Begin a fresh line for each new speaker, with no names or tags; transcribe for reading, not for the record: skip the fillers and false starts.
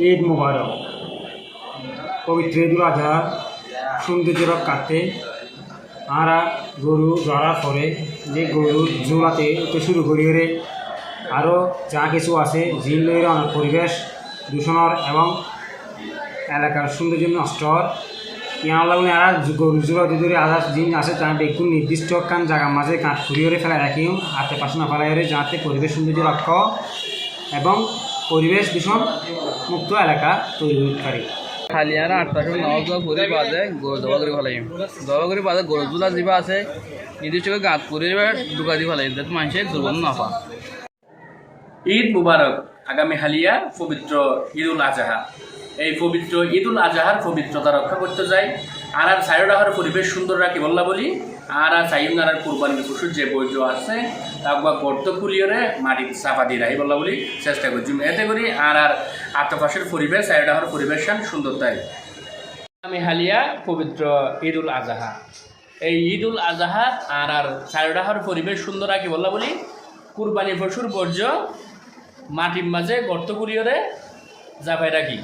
ঈদ মুবারক। পবিত্র ঈদুল আজহা সৌন্দর্য রক্ষার্থে আমরা গরু জড়ার পরে যে গরুর জোড়াতে শুরু করি রে আরও যা কিছু আছে জিন লইর অনেক পরিবেশ দূষণর এবং এলাকার সৌন্দর্য নষ্টর ইয়ার লাগলে আর গরু জোড়া যদি আধার জিন আছে তা বেগুন নির্দিষ্ট কান জায়গার মাঝে কাঠ ফুরিয়ে ফেলা রাখি হাতে পাশে না ফেলাই যাতে পরিবেশ সৌন্দর্য রক্ষা এবং পরিবেশ দূষণ মুক্ত এলাকা তৈরি পারি।
খালিয়ার ৮টার নগর পুরি বাজে গরু দবা করে ফেলাইম দবা করে বাজে গরু জোলা যা আছে নির্দিষ্ট গাত করে ঢুকা দিয়ে ফেলাইম যাতে মানুষের দুর্গন্ধ না পায়।
ঈদ মুবারক। আগামী হালিয়া পবিত্র ঈদুল আজহা। এই পবিত্র ঈদুল আজহার পবিত্রতা রক্ষা করতে যাই আর সাইডাহার পরিবেশ সুন্দর রাখি বললা বলি আর চাইম আর কোরবানির পশুর যে বৈধ আছে তাকবা গর্ত খুলিয়ে মাটি চাপা দিয়ে রাখি বললা বলি চেষ্টা করছি এতে করি আর আশেপাশের পরিবেশ সাইডাহার পরিবেশ সুন্দর তাই। আগামী হালিয়া পবিত্র ঈদুল আজহা। এই ঈদুল আজহা আর সাইডাহার পরিবেশ সুন্দর রাখি বললা বলি কুরবানি পশুর বর্জ্য মাটির মাঝে গর্ত খুলিয়ে জাপাই রাখি।